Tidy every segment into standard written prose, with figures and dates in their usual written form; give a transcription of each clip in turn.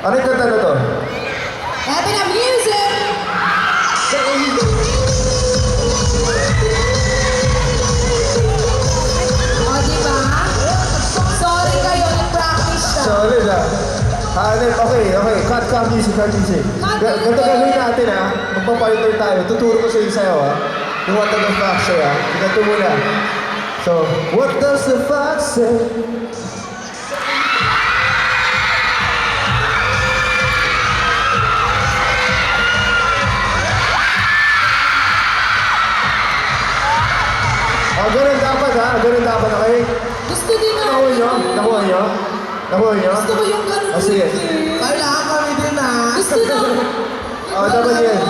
Ano yung kanta na to? Eto na, music! O, diba? Sorry kayo, nag-practice siya. Solid ah. Okay. Cut music. Ganito gagawin natin ah. Magpapartner tayo. Tuturo ko sa iyo sa'yo ah. Yung what does the fox say ah. Ganito muna. So, what does the fox say? Ganun dapat ha. Ganun dapat, okay? Gusto din na. Nakuha nyo? Gusto ko yung ganun. Sige. Kailangan kami din ha. Gusto na. Dapat yan.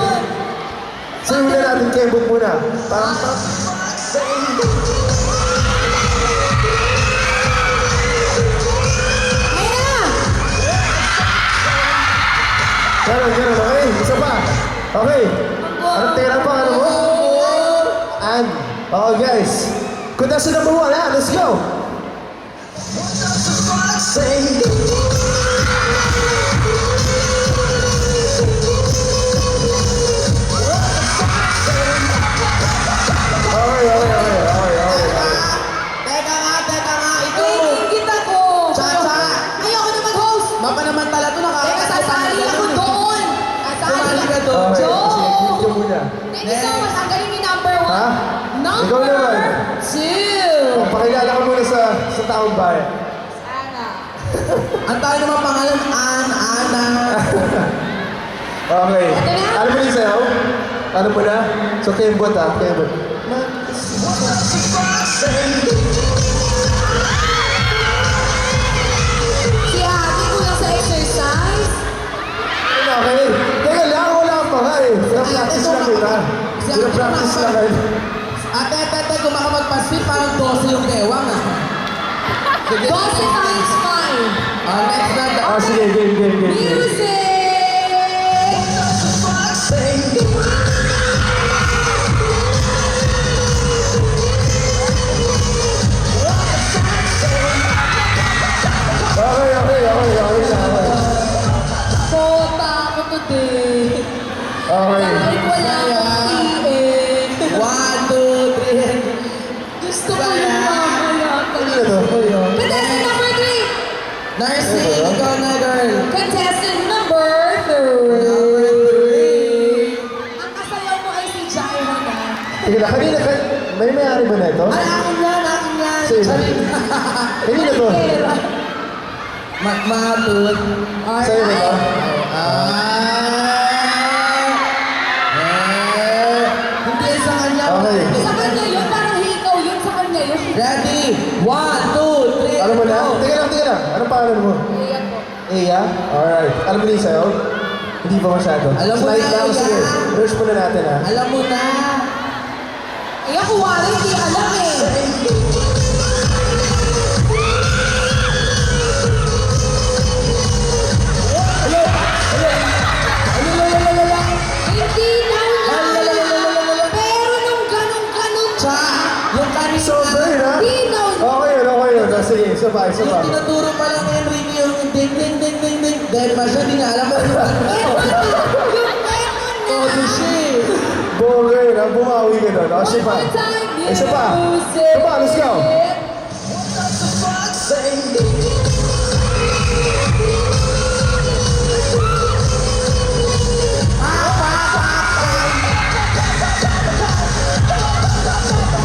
Sige muna natin, kembot muna. Parang... Ayan na. Ganun, okay? Isa pa. Okay. Anong tira pa, ano mo? And, okay guys. Contestant number 1 ha, let's go! Teka nga, ito. Naingit ako. Chacha. Ayoko na mag-host. Mapanamantala to, Teka, sasali ako doon. Sumali ka doon. Okay, Joe. sige, give ko muna. Thank you so much. Ang galing ni number 1. Ha? Number Ikaw naman. 2. Pakilala ko muna sa taong bayan. Sana. Ang tayo naman pangalan, Ana. Okay. Ito na? Ano mo yung sayaw? Ano mo na? So, kembot ha, kembot. Si Ate kulang sa exercise. Okay. Teka lang, wala pa nga eh. Pina-practice lang kita. Pina-practice lang kayo. Ate, kung makamagpaspit, parang 12 yung ewang ah. 12 times 5. Next na. Sige, game. Music! Okay. Kota ako today. Okay. Kahit wala akong PA. 1, 2, 3. Gusto ko yung mamaya. Ano to? Contestant number 3. Nursing, ikaw na girl. Contestant number 3. Ang kasayaw mo ay si Jairo na. Sige na, kanina, may-ari ba na ito? Ay, akin yan. Sino? Charing. Kanina to. Matmatod. Sa'yo ba ito? Hindi sa kanya. Okay. Sa kanya yun, parang hikaw yun. Sa kanya yun. Ready? 1, 2, 3. Ano mo na? Teka lang. Anong pangalan mo? Ayan po. Iya? Alright. Alam mo din sa'yo? Hindi pa masyado. Alam mo Slide na, lang. Iya. Sige. Verse muna natin ha. Alam mo na. Ayan, kuwari, hindi alam eh. Hindi na. Pero nung ganun Cha, yung kanina. Sobra yun ha? Dinaw. Okay yun. Sige, isa pa. Yung tinuturo pa lang ni Enrique yung ding. Dahil pa siya, di na alam mo yung ano. Yung Todo siya eh. Bongga yun ha. Bumawi ka doon. Isa pa. Isa pa. Let's go.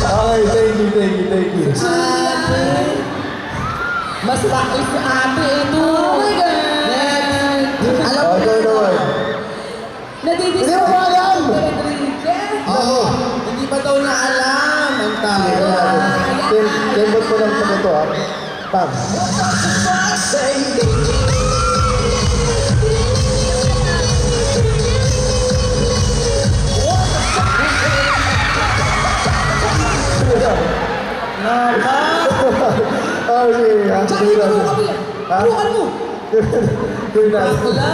Okay, thank you. Ate. Mas bakit si ate ito. Oh my God. Next. Alam mo Okay, na. naman. Hindi mo ba alam? Oo. Hindi pa daw na alam ang tao. Kembot mo lang ito ha. Pam. Oh, sige. Jackie, turukan mo yan. Ha? Turukan mo. Gawin natin. Wala.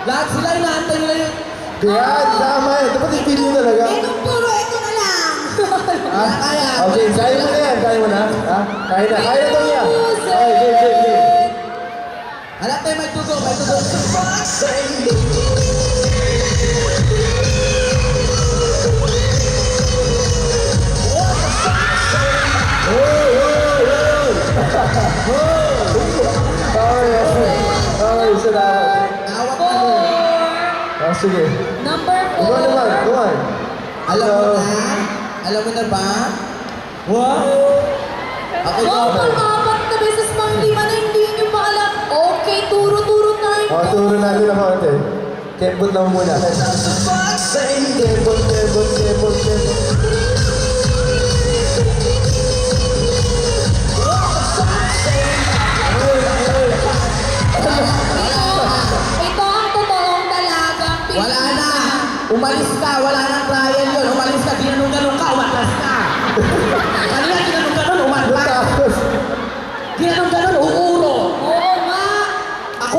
Lahat sila inaantay nila yung... Kaya, tama eh. Dapat ipili talaga. Itong puro, ito na lang. Ha? Kaya. Okay, kaya mo na yan. Kaya mo na. Ha? Kaya na daw niya. Okay, game. Alam tayo may tugo, may tugo. Okay, isa na ako. Awak na nun. Ah, sige. Number Ikaw 4. naman, come on. Alam mo na? Alam mo na ba? Wow! Okay, Wow, go. pang-apat na beses pang lima na hindi nyo pa alam. Okay, turo-turo tayo. Oh, turo natin ang konti. Kembot lang muna. Kembot, kembot, kembot, kembot. Ito ang totoong dalagang Pilipina. Wala na! Umalis ka! Wala nang trial yun! Umalis ka! Ginanong-ganong ka! Umatras ka! Kanina ginanong-ganon! Umatras! Tapos, Ginanong-ganon! Uuro! Oo nga. Ako